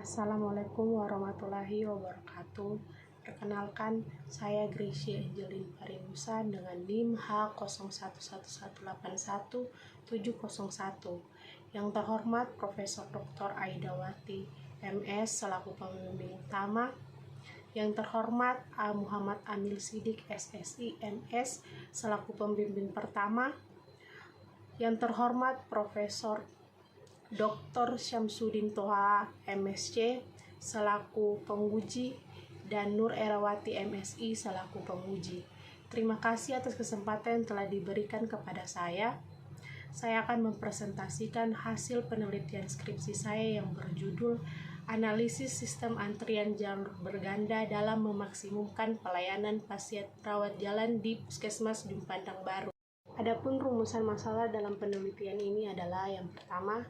Assalamualaikum warahmatullahi wabarakatuh. Perkenalkan, saya Gracia Angelin Parinusa dengan NIM H0111817001. Yang terhormat Profesor Dr. Aidawati MS selaku pembimbing utama. Yang terhormat Muhammad Amil Sidik SSI MS selaku pembimbing pertama. Yang terhormat Profesor Dr. Syamsuddin Toha MSc selaku penguji dan Nur Erawati MSI selaku penguji. Terima kasih atas kesempatan yang telah diberikan kepada saya. Saya akan mempresentasikan hasil penelitian skripsi saya yang berjudul Analisis Sistem Antrian Jalur Berganda dalam Memaksimumkan Pelayanan Pasien Rawat Jalan di Puskesmas Ujung Pandang Baru. Adapun rumusan masalah dalam penelitian ini adalah yang pertama,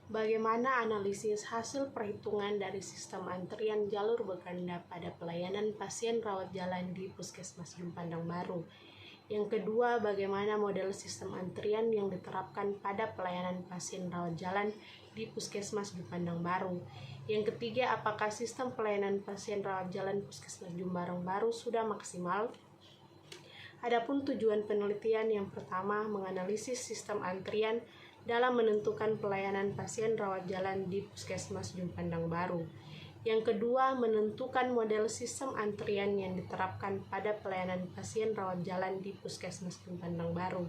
bagaimana analisis hasil perhitungan dari sistem antrian jalur berganda pada pelayanan pasien rawat jalan di Puskesmas Ujung Pandang Baru. Yang kedua, bagaimana model sistem antrian yang diterapkan pada pelayanan pasien rawat jalan di Puskesmas Ujung Pandang Baru. Yang ketiga, apakah sistem pelayanan pasien rawat jalan Puskesmas Ujung Pandang Baru sudah maksimal? Adapun tujuan penelitian yang pertama, menganalisis sistem antrian dalam menentukan pelayanan pasien rawat jalan di Puskesmas Ujung Pandang Baru. Yang kedua, menentukan model sistem antrian yang diterapkan pada pelayanan pasien rawat jalan di Puskesmas Ujung Pandang Baru.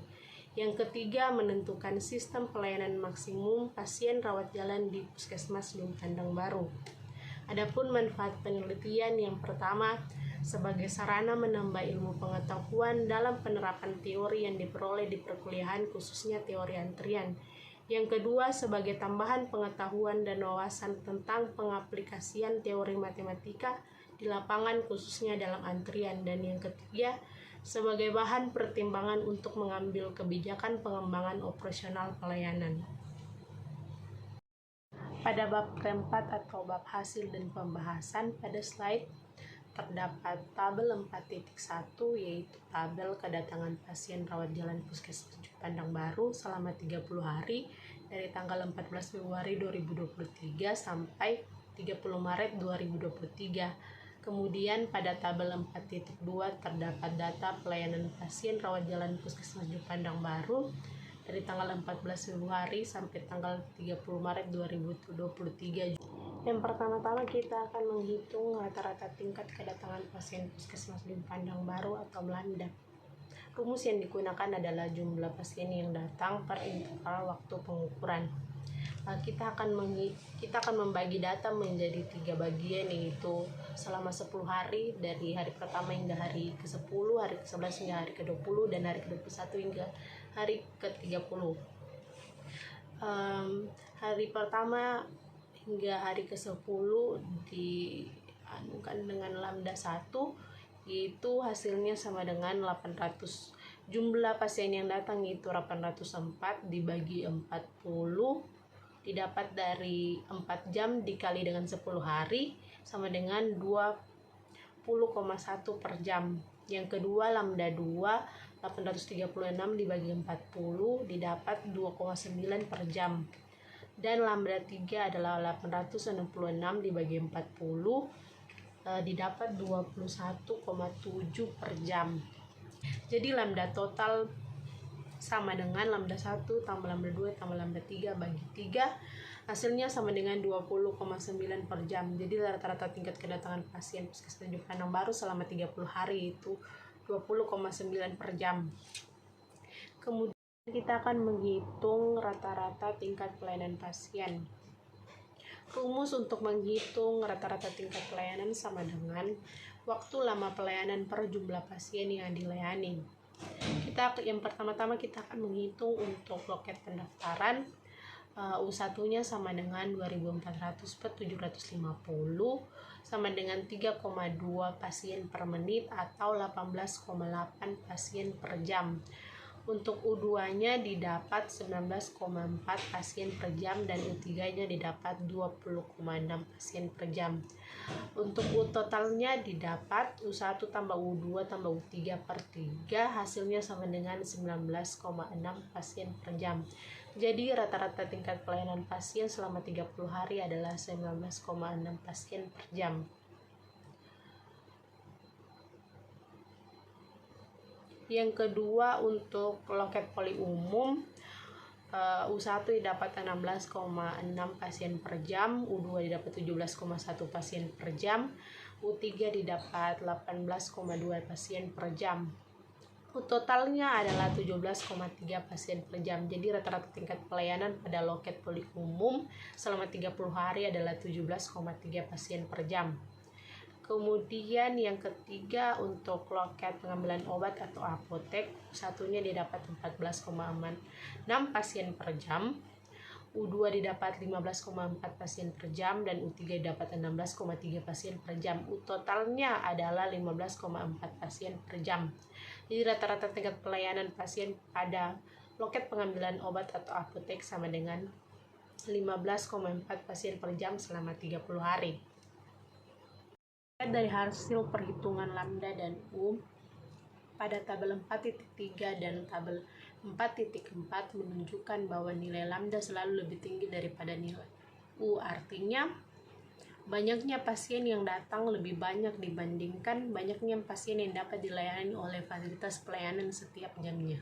Yang ketiga, menentukan sistem pelayanan maksimum pasien rawat jalan di Puskesmas Ujung Pandang Baru. Adapun manfaat penelitian yang pertama, sebagai sarana menambah ilmu pengetahuan dalam penerapan teori yang diperoleh di perkuliahan, khususnya teori antrian. Yang kedua, sebagai tambahan pengetahuan dan wawasan tentang pengaplikasian teori matematika di lapangan, khususnya dalam antrian. Dan yang ketiga, sebagai bahan pertimbangan untuk mengambil kebijakan pengembangan operasional pelayanan. Pada bab keempat atau bab hasil dan pembahasan, pada slide terdapat tabel 4.1, yaitu tabel kedatangan pasien rawat jalan Puskesmas Ujung Pandang Baru selama 30 hari dari tanggal 14 Februari 2023 sampai 30 Maret 2023. Kemudian pada tabel 4.2 terdapat data pelayanan pasien rawat jalan Puskesmas Ujung Pandang Baru dari tanggal 14 Februari sampai tanggal 30 Maret 2023. Yang pertama-tama kita akan menghitung rata-rata tingkat kedatangan pasien Puskesmas Ujung Pandang Baru atau Belanda. Rumus yang digunakan adalah jumlah pasien yang datang per interval waktu pengukuran. Kita akan membagi data menjadi 3 bagian, yaitu selama 10 hari dari hari pertama hingga hari ke-10, hari ke-11 hingga hari ke-20, dan hari ke-21 hingga hari ke-30. Hari pertama hingga hari ke-10 dianukan dengan lambda 1, yaitu hasilnya sama dengan 800. Jumlah pasien yang datang itu 804 dibagi 40 didapat dari 4 jam dikali dengan 10 hari sama dengan 20,1 per jam. Yang kedua, lambda 2 836 dibagi 40 didapat 2,9 per jam. Dan lambda 3 adalah 866 dibagi 40 didapat 21,7 per jam. Jadi lambda total sama dengan lambda 1 tambah lambda 2 tambah lambda 3 bagi 3, hasilnya sama dengan 20,9 per jam. Jadi rata-rata tingkat kedatangan pasien Puskesmas Ujung Pandang Baru selama 30 hari itu 20,9 per jam. Kemudian kita akan menghitung rata-rata tingkat pelayanan pasien. Rumus untuk menghitung rata-rata tingkat pelayanan sama dengan waktu lama pelayanan per jumlah pasien yang dilayani. Yang pertama-tama kita akan menghitung untuk loket pendaftaran. U1-nya sama dengan 2.400 per 750 sama dengan 3,2 pasien per menit atau 18,8 pasien per jam. Untuk U2-nya didapat 19,4 pasien per jam dan U3-nya didapat 20,6 pasien per jam. Untuk U totalnya didapat U1 tambah U2 tambah U3 per 3, hasilnya sama dengan 19,6 pasien per jam. Jadi rata-rata tingkat pelayanan pasien selama 30 hari adalah 19,6 pasien per jam. Yang kedua, untuk loket poli umum, U1 didapat 16,6 pasien per jam, U2 didapat 17,1 pasien per jam, U3 didapat 18,2 pasien per jam. Totalnya adalah 17,3 pasien per jam. Jadi rata-rata tingkat pelayanan pada loket poli umum selama 30 hari adalah 17,3 pasien per jam. Kemudian yang ketiga, untuk loket pengambilan obat atau apotek, satunya didapat 14,6 pasien per jam, U2 didapat 15,4 pasien per jam, dan U3 didapat 16,3 pasien per jam. Totalnya adalah 15,4 pasien per jam. Jadi rata-rata tingkat pelayanan pasien pada loket pengambilan obat atau apotek sama dengan 15,4 pasien per jam selama 30 hari. Dari hasil perhitungan lambda dan U pada tabel 4.3 dan tabel 4.4 menunjukkan bahwa nilai lambda selalu lebih tinggi daripada nilai U. Artinya, banyaknya pasien yang datang lebih banyak dibandingkan banyaknya pasien yang dapat dilayani oleh fasilitas pelayanan setiap jamnya.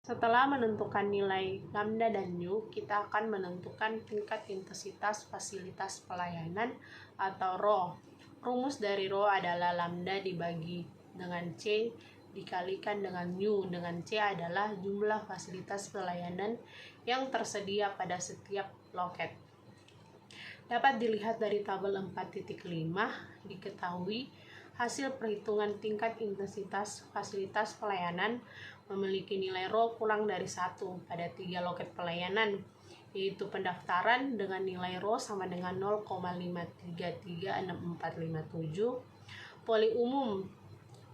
Setelah menentukan nilai lambda dan U, kita akan menentukan tingkat intensitas fasilitas pelayanan atau RO. Rumus dari RO adalah lambda dibagi dengan C dikalikan dengan U, dengan C adalah jumlah fasilitas pelayanan yang tersedia pada setiap loket. Dapat dilihat dari tabel 4.5, diketahui hasil perhitungan tingkat intensitas fasilitas pelayanan memiliki nilai RO kurang dari 1 pada 3 loket pelayanan, yaitu pendaftaran dengan nilai RO sama dengan 0,5336457, poli umum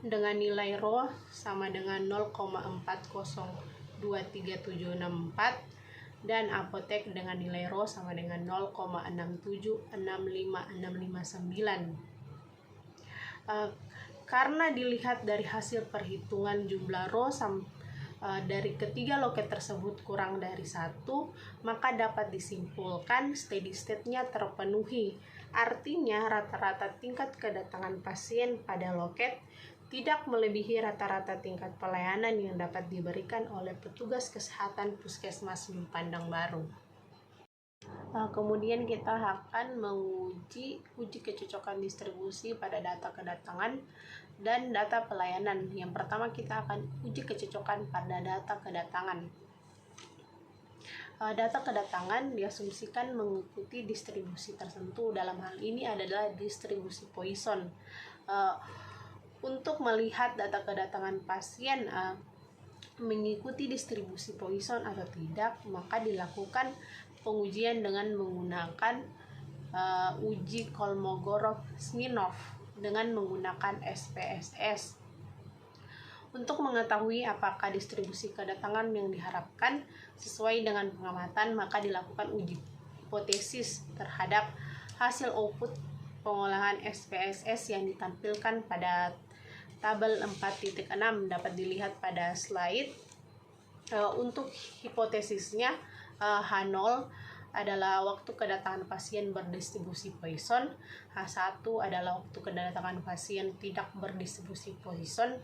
dengan nilai RO sama dengan 0,4023764, dan apotek dengan nilai RO sama dengan 0,6765659. Karena dilihat dari hasil perhitungan jumlah RO dari ketiga loket tersebut kurang dari 1, maka dapat disimpulkan steady state-nya terpenuhi. Artinya rata-rata tingkat kedatangan pasien pada loket tidak melebihi rata-rata tingkat pelayanan yang dapat diberikan oleh petugas kesehatan Puskesmas Pandang Baru. Kemudian kita akan uji kecocokan distribusi pada data kedatangan dan data pelayanan. Yang pertama, kita akan uji kecocokan pada data kedatangan. Data kedatangan diasumsikan mengikuti distribusi tertentu. Dalam hal ini adalah distribusi Poisson. Untuk melihat data kedatangan pasien mengikuti distribusi Poisson atau tidak, maka dilakukan pengujian dengan menggunakan uji Kolmogorov-Smirnov dengan menggunakan SPSS. Untuk mengetahui apakah distribusi kedatangan yang diharapkan sesuai dengan pengamatan, maka dilakukan uji hipotesis terhadap hasil output pengolahan SPSS yang ditampilkan pada tabel 4.6 dapat dilihat pada slide. Untuk hipotesisnya, H0 adalah waktu kedatangan pasien berdistribusi Poisson, H1 adalah waktu kedatangan pasien tidak berdistribusi Poisson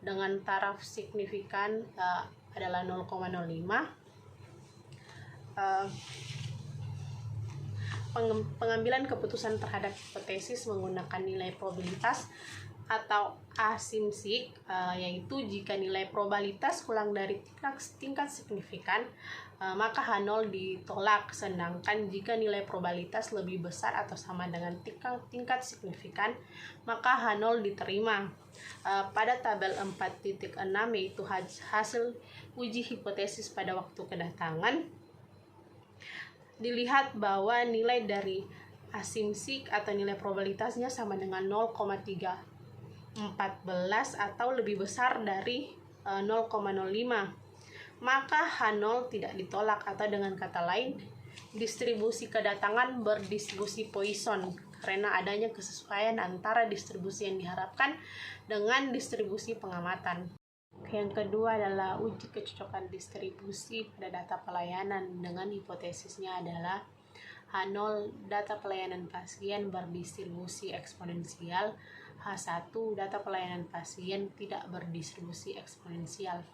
dengan taraf signifikan adalah 0,05. Pengambilan keputusan terhadap hipotesis menggunakan nilai probabilitas atau asimsik, yaitu jika nilai probabilitas kurang dari tingkat signifikan, maka H0 ditolak, sedangkan jika nilai probabilitas lebih besar atau sama dengan tingkat signifikan, maka H0 diterima. Pada tabel 4.6, yaitu hasil uji hipotesis pada waktu kedatangan, dilihat bahwa nilai dari asimsik atau nilai probabilitasnya sama dengan 0,314 atau lebih besar dari 0,05, maka H0 tidak ditolak, atau dengan kata lain distribusi kedatangan berdistribusi Poisson karena adanya kesesuaian antara distribusi yang diharapkan dengan distribusi pengamatan. Yang kedua adalah uji kecocokan distribusi pada data pelayanan dengan hipotesisnya adalah H0 data pelayanan pasien berdistribusi eksponensial, H1 data pelayanan pasien tidak berdistribusi eksponensial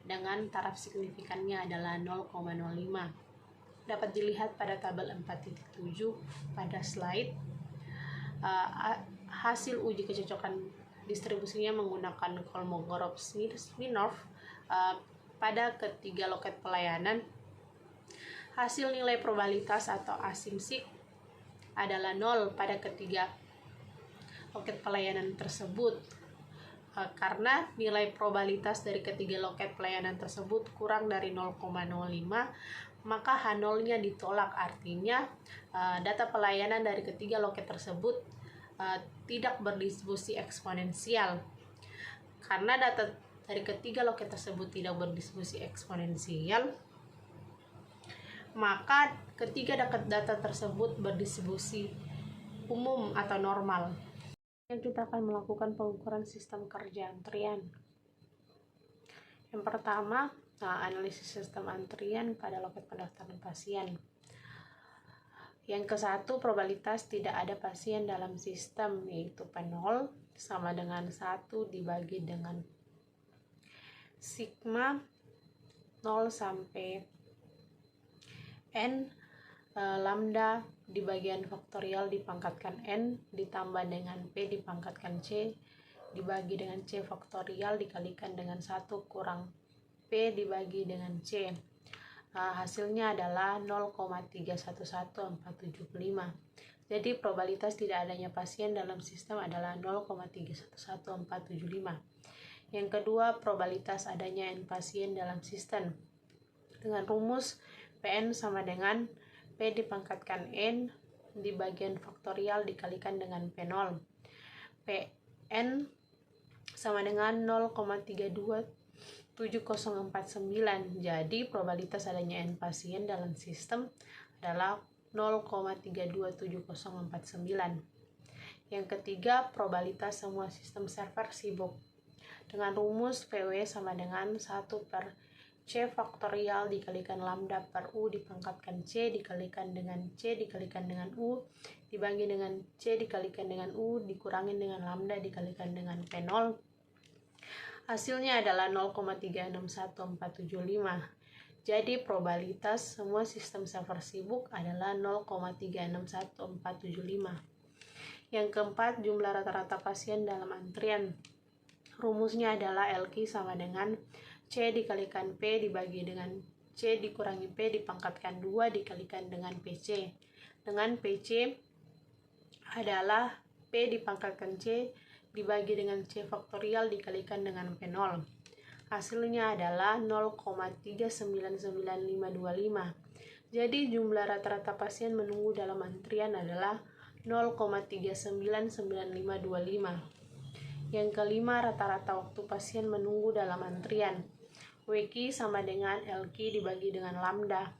dengan taraf signifikannya adalah 0,05. Dapat dilihat pada tabel 4.7 pada slide. Hasil uji kecocokan distribusinya menggunakan Kolmogorov-Smirnov pada ketiga loket pelayanan. Hasil nilai probabilitas atau asumsi adalah 0 pada ketiga loket pelayanan tersebut. Karena nilai probabilitas dari ketiga loket pelayanan tersebut kurang dari 0,05, maka H0-nya ditolak. Artinya data pelayanan dari ketiga loket tersebut tidak berdistribusi eksponensial. Karena data dari ketiga loket tersebut tidak berdistribusi eksponensial, maka ketiga data tersebut berdistribusi umum atau normal. Yang kita akan melakukan pengukuran sistem kerja antrian. Yang pertama, analisis sistem antrian pada loket pendaftaran pasien. Yang ke-1, probabilitas tidak ada pasien dalam sistem, yaitu P0 sama dengan 1 dibagi dengan sigma 0 sampai N lambda di bagian faktorial dipangkatkan N ditambah dengan P dipangkatkan C dibagi dengan C faktorial dikalikan dengan 1 kurang P dibagi dengan C. Hasilnya adalah 0,311475. Jadi probabilitas tidak adanya pasien dalam sistem adalah 0,311475. Yang kedua, probabilitas adanya N pasien dalam sistem dengan rumus Pn sama dengan P dipangkatkan N di bagian faktorial dikalikan dengan P0. Pn sama dengan 0,327049. Jadi probabilitas adanya N pasien dalam sistem adalah 0,327049. Yang ketiga, probabilitas semua sistem server sibuk dengan rumus PW sama dengan 1 per C faktorial dikalikan lambda per U dipangkatkan C dikalikan dengan C dikalikan dengan U dibagi dengan C dikalikan dengan U dikurangin dengan lambda dikalikan dengan P0. Hasilnya adalah 0,361475. Jadi probabilitas semua sistem server sibuk adalah 0,361475. Yang keempat, jumlah rata-rata pasien dalam antrian. Rumusnya adalah LQ sama dengan C dikalikan P dibagi dengan C dikurangi P dipangkatkan 2 dikalikan dengan PC. Dengan PC adalah P dipangkatkan C dibagi dengan C faktorial dikalikan dengan P0. Hasilnya adalah 0,399525. Jadi jumlah rata-rata pasien menunggu dalam antrian adalah 0,399525. Yang kelima, rata-rata waktu pasien menunggu dalam antrian. WQ sama dengan LQ dibagi dengan lambda.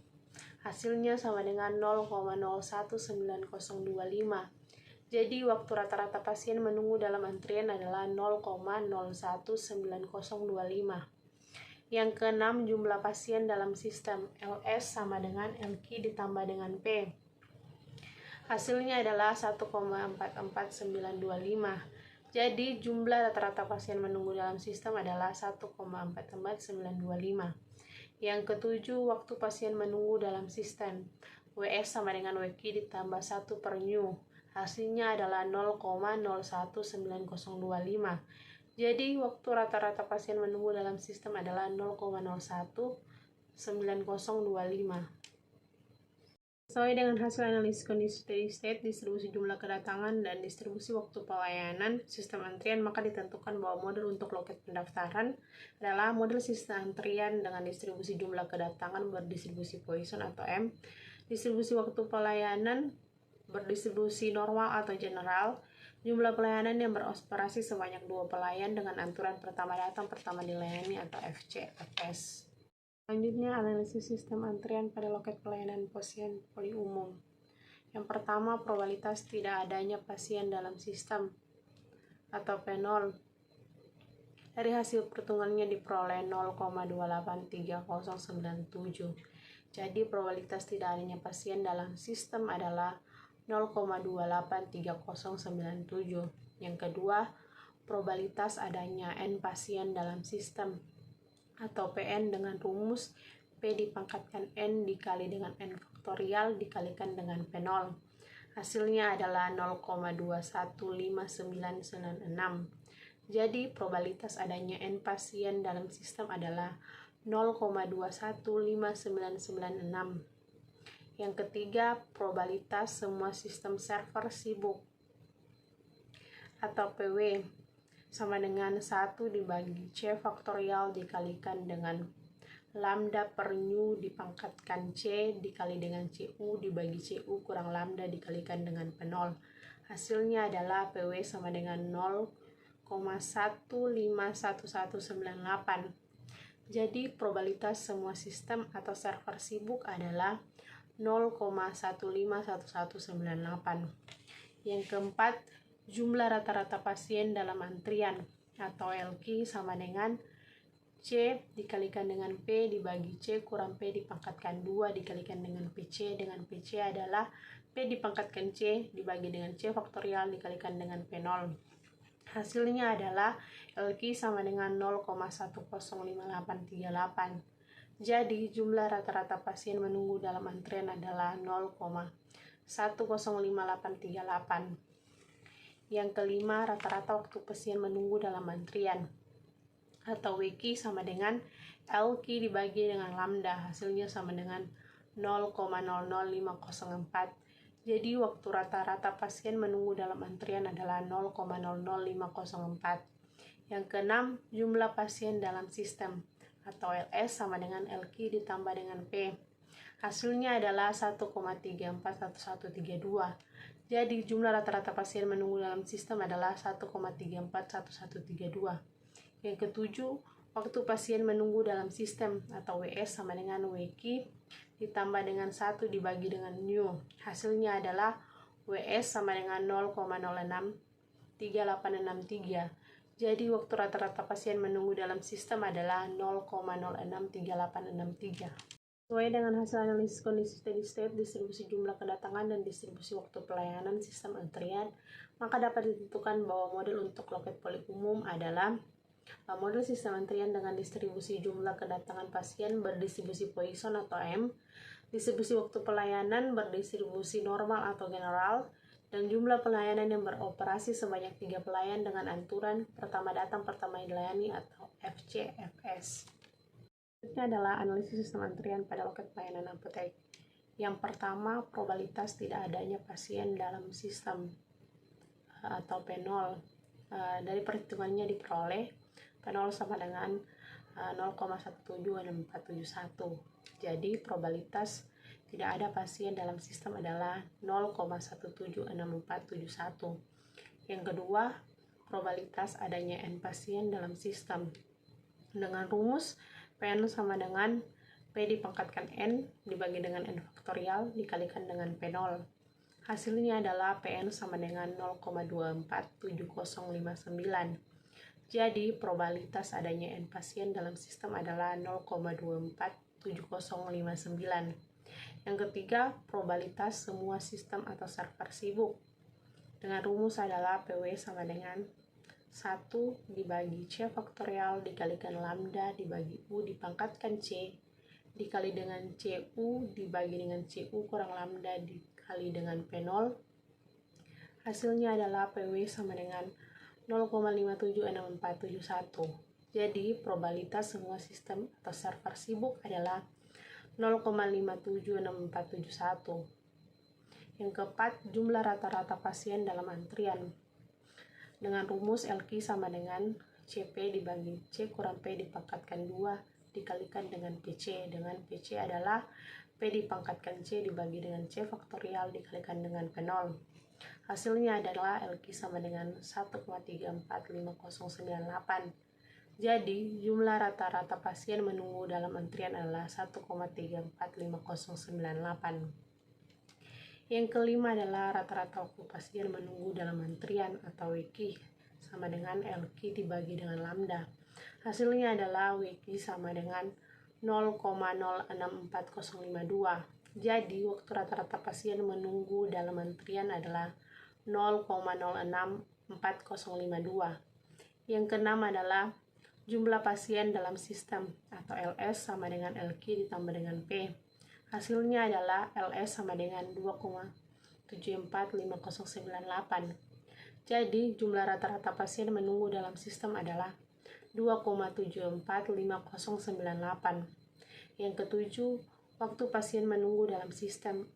Hasilnya sama dengan 0,019025. Jadi waktu rata-rata pasien menunggu dalam antrian adalah 0,019025. Yang keenam, jumlah pasien dalam sistem LS sama dengan LQ ditambah dengan P. Hasilnya adalah 1,44925. Jadi jumlah rata-rata pasien menunggu dalam sistem adalah 1,44925. Yang ketujuh, waktu pasien menunggu dalam sistem WS sama dengan WQ ditambah 1 per new. Hasilnya adalah 0,019025. Jadi waktu rata-rata pasien menunggu dalam sistem adalah 0,019025. Sesuai dengan hasil analisis kondisi steady state, distribusi jumlah kedatangan dan distribusi waktu pelayanan sistem antrian, maka ditentukan bahwa model untuk loket pendaftaran adalah model sistem antrian dengan distribusi jumlah kedatangan berdistribusi Poisson atau M, distribusi waktu pelayanan berdistribusi normal atau general, jumlah pelayanan yang beroperasi sebanyak 2 pelayan dengan aturan pertama datang pertama dilayani atau FCFS. Selanjutnya, analisis sistem antrian pada loket pelayanan pasien poli umum. Yang pertama, probabilitas tidak adanya pasien dalam sistem atau P0. Dari hasil perhitungannya diperoleh 0,283097. Jadi probabilitas tidak adanya pasien dalam sistem adalah 0,283097. Yang kedua, probabilitas adanya N pasien dalam sistem atau PN dengan rumus P dipangkatkan N dikali dengan N faktorial dikalikan dengan P0. Hasilnya adalah 0,215996. Jadi probabilitas adanya N pasien dalam sistem adalah 0,215996. Yang ketiga, probabilitas semua sistem server sibuk atau PW sama dengan 1 dibagi C faktorial dikalikan dengan lambda per nu dipangkatkan C dikali dengan CU dibagi CU kurang lambda dikalikan dengan P0. Hasilnya adalah PW sama dengan 0,151198. Jadi probabilitas semua sistem atau server sibuk adalah 0,151198. Yang keempat, jumlah rata-rata pasien dalam antrian atau LQ sama dengan C dikalikan dengan P dibagi C kurang P dipangkatkan 2 dikalikan dengan PC, dengan PC adalah P dipangkatkan C dibagi dengan C faktorial dikalikan dengan P0. Hasilnya adalah LQ sama dengan 0,105838. Jadi jumlah rata-rata pasien menunggu dalam antrian adalah 0,105838. Yang kelima, rata-rata waktu pasien menunggu dalam antrian atau WQ sama dengan LQ dibagi dengan lambda. Hasilnya sama dengan 0,00504. Jadi waktu rata-rata pasien menunggu dalam antrian adalah 0,00504. Yang keenam, jumlah pasien dalam sistem atau LS sama dengan LQ ditambah dengan P. Hasilnya adalah 1,341132. Jadi jumlah rata-rata pasien menunggu dalam sistem adalah 1,341132. Yang ketujuh, waktu pasien menunggu dalam sistem atau WS sama dengan WQ ditambah dengan 1 dibagi dengan nu. Hasilnya adalah WS sama dengan 0,063863. Jadi waktu rata-rata pasien menunggu dalam sistem adalah 0,063863. Sesuai dengan hasil analisis kondisi steady state, distribusi jumlah kedatangan dan distribusi waktu pelayanan sistem antrian, maka dapat ditentukan bahwa model untuk loket polik umum adalah model sistem antrian dengan distribusi jumlah kedatangan pasien berdistribusi Poisson atau M, distribusi waktu pelayanan berdistribusi normal atau general, dan jumlah pelayanan yang beroperasi sebanyak 3 pelayan dengan aturan pertama datang pertama dilayani atau FCFS. Selanjutnya adalah analisis sistem antrian pada loket pelayanan apotek. Yang pertama, probabilitas tidak adanya pasien dalam sistem atau P0. Dari perhitungannya diperoleh P0 sama dengan 0,176471. Jadi probabilitas tidak ada pasien dalam sistem adalah 0,176471. Yang kedua, probabilitas adanya N pasien dalam sistem. Dengan rumus Pn sama dengan P dipangkatkan N dibagi dengan N faktorial dikalikan dengan P0. Hasilnya adalah Pn sama dengan 0,247059. Jadi, probabilitas adanya N pasien dalam sistem adalah 0,247059. Yang ketiga, probabilitas semua sistem atau server sibuk. Dengan rumus adalah PW sama dengan 1 dibagi C faktorial dikalikan lambda dibagi U dipangkatkan C dikali dengan CU dibagi dengan CU kurang lambda dikali dengan P0. Hasilnya adalah PW sama dengan 0,576471. Jadi, probabilitas semua sistem atau server sibuk adalah 0,576471. Yang keempat, jumlah rata-rata pasien dalam antrian. Dengan rumus LQ sama dengan CP dibagi C kurang P dipangkatkan 2 dikalikan dengan PC. Dengan PC adalah P dipangkatkan C dibagi dengan C faktorial dikalikan dengan P0. Hasilnya adalah LQ sama dengan 1,345098. Jadi, jumlah rata-rata pasien menunggu dalam antrian adalah 1,345098. Yang kelima adalah rata-rata waktu pasien menunggu dalam antrian atau WQ sama dengan LQ dibagi dengan lambda. Hasilnya adalah WQ sama dengan 0,064052. Jadi, waktu rata-rata pasien menunggu dalam antrian adalah 0,064052. Yang keenam adalah jumlah pasien dalam sistem atau LS sama dengan LQ ditambah dengan P. Hasilnya adalah LS sama dengan 2,745098. Jadi, jumlah rata-rata pasien menunggu dalam sistem adalah 2,745098. Yang ketujuh, waktu pasien menunggu dalam sistem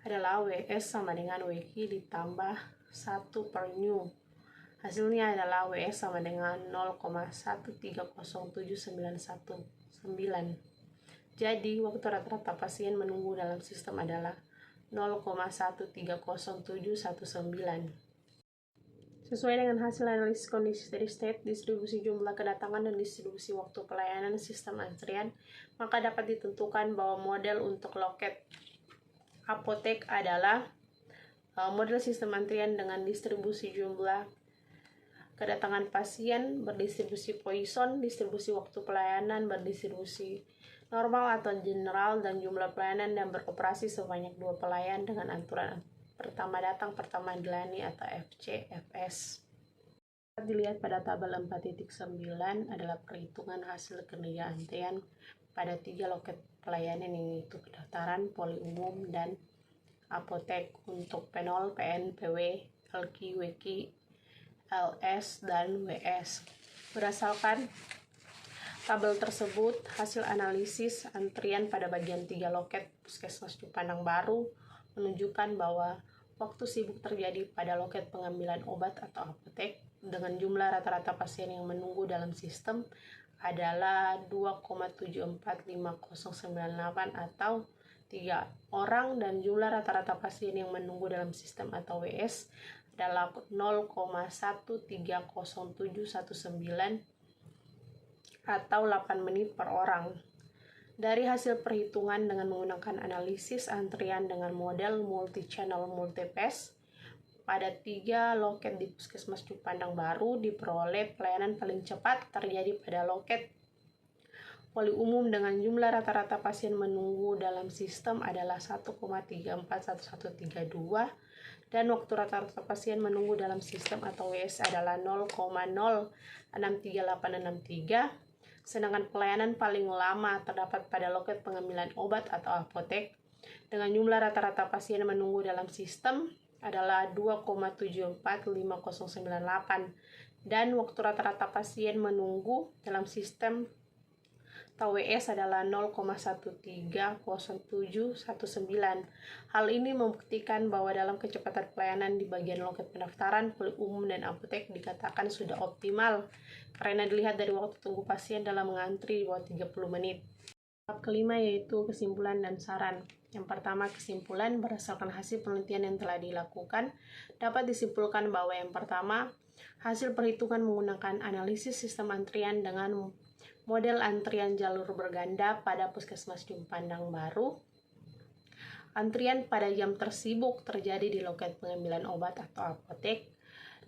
adalah WS sama dengan WQ ditambah 1 per new. Hasilnya adalah WS sama dengan 0,1307919. Jadi, waktu rata-rata pasien menunggu dalam sistem adalah 0,13079. Sesuai dengan hasil analisis kondisi steady state, distribusi jumlah kedatangan dan distribusi waktu pelayanan sistem antrian, maka dapat ditentukan bahwa model untuk loket apotek adalah model sistem antrian dengan distribusi jumlah kedatangan pasien berdistribusi Poisson, distribusi waktu pelayanan berdistribusi normal atau general, dan jumlah pelayanan yang beroperasi sebanyak 2 pelayan dengan aturan pertama datang pertama dilayani atau FCFS. Dilihat pada tabel 4.9 adalah perhitungan hasil kinerja antrian pada 3 loket pelayanan, yaitu pendaftaran, poli umum, dan apotek untuk penol, PN, PW, LQ, WQ, LS, dan WS. Berdasarkan tabel tersebut, hasil analisis antrian pada bagian 3 loket Puskesmas Cupandang Baru menunjukkan bahwa waktu sibuk terjadi pada loket pengambilan obat atau apotek dengan jumlah rata-rata pasien yang menunggu dalam sistem adalah 2,745098 atau 3 orang, dan jumlah rata-rata pasien yang menunggu dalam sistem atau WS adalah 0,13079 atau 8 menit per orang. Dari hasil perhitungan dengan menggunakan analisis antrian dengan model multi-channel multipass pada 3 loket di Puskesmas Cupandang Baru, diperoleh pelayanan paling cepat terjadi pada loket poli umum dengan jumlah rata-rata pasien menunggu dalam sistem adalah 1,341132, dan waktu rata-rata pasien menunggu dalam sistem atau WS adalah 0,063863. Sedangkan pelayanan paling lama terdapat pada loket pengambilan obat atau apotek dengan jumlah rata-rata pasien menunggu dalam sistem adalah 2,745098, dan waktu rata-rata pasien menunggu dalam sistem atau WS adalah 0,130719. Hal ini membuktikan bahwa dalam kecepatan pelayanan di bagian loket pendaftaran, poli umum, dan apotek dikatakan sudah optimal karena dilihat dari waktu tunggu pasien dalam mengantri di bawah 30 menit. Tahap kelima yaitu kesimpulan dan saran. Yang pertama, kesimpulan berdasarkan hasil penelitian yang telah dilakukan, dapat disimpulkan bahwa yang pertama, hasil perhitungan menggunakan analisis sistem antrian dengan model antrian jalur berganda pada Puskesmas Cupandang Baru. Antrian pada jam tersibuk terjadi di loket pengambilan obat atau apotek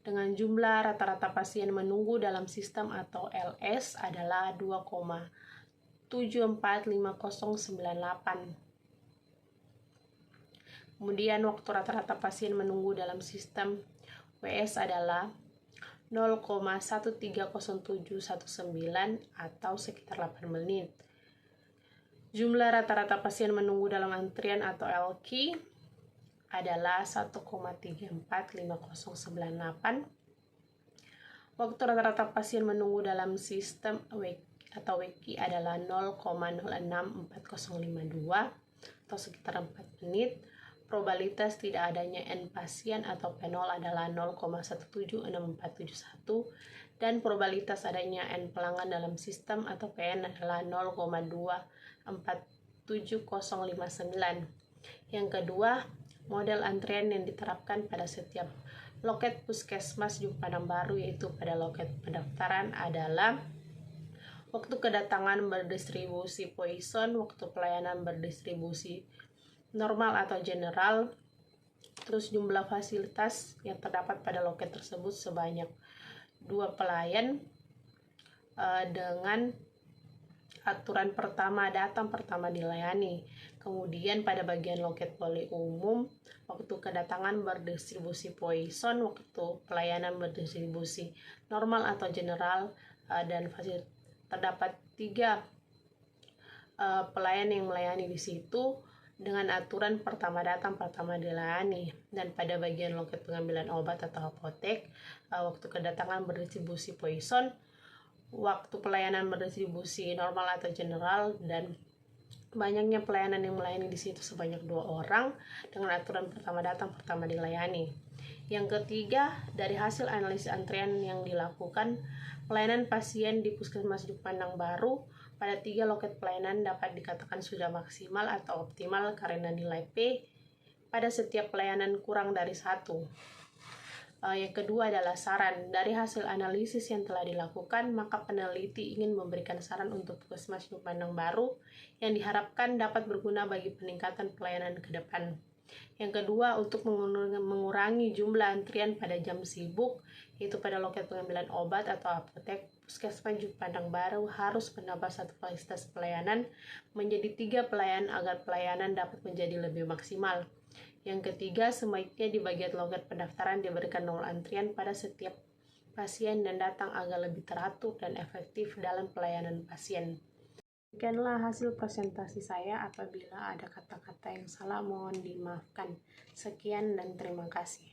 dengan jumlah rata-rata pasien menunggu dalam sistem atau LS adalah 2,745098. Kemudian waktu rata-rata pasien menunggu dalam sistem WS adalah 0,13079 atau sekitar 8 menit. Jumlah rata-rata pasien menunggu dalam antrian atau LQ adalah 1,345098. Waktu rata-rata pasien menunggu dalam sistem atau WQ adalah 0,064052 atau sekitar 4 menit. Probabilitas tidak adanya N pasien atau penol adalah 0,176471, dan probabilitas adanya N pelanggan dalam sistem atau PN adalah 0,24759. Yang kedua, model antrian yang diterapkan pada setiap loket Puskesmas Cupandang Baru yaitu pada loket pendaftaran adalah waktu kedatangan berdistribusi Poisson, waktu pelayanan berdistribusi normal atau general, terus jumlah fasilitas yang terdapat pada loket tersebut sebanyak 2 pelayan, dengan aturan pertama datang, pertama dilayani. Kemudian pada bagian loket poli umum, waktu kedatangan berdistribusi poison, waktu pelayanan berdistribusi normal atau general, dan fasilitas. Terdapat 3 pelayan yang melayani di situ dengan aturan pertama datang, pertama dilayani. Dan pada bagian loket pengambilan obat atau apotek, waktu kedatangan berdistribusi poison, waktu pelayanan berdistribusi normal atau general, dan banyaknya pelayanan yang melayani di situ sebanyak 2 orang dengan aturan pertama datang, pertama dilayani. Yang ketiga, dari hasil analisis antrian yang dilakukan, pelayanan pasien di Puskesmas Juk Pandang Baru pada 3 loket pelayanan dapat dikatakan sudah maksimal atau optimal karena nilai P pada setiap pelayanan kurang dari 1. Yang kedua adalah saran. Dari hasil analisis yang telah dilakukan, maka peneliti ingin memberikan saran untuk Puskesmas Juk Pandang Baru yang diharapkan dapat berguna bagi peningkatan pelayanan ke depan. Yang kedua, untuk mengurangi jumlah antrian pada jam sibuk, yaitu pada loket pengambilan obat atau apotek, Puskesmas Juk Pandang Baru harus menambah 1 fasilitas pelayanan menjadi 3 pelayan agar pelayanan dapat menjadi lebih maksimal. Yang ketiga, sebaiknya di bagian loket pendaftaran diberikan nomor antrian pada setiap pasien dan datang agar lebih teratur dan efektif dalam pelayanan pasien. Demikianlah hasil presentasi saya. Apabila ada kata-kata yang salah, mohon dimaafkan. Sekian dan terima kasih.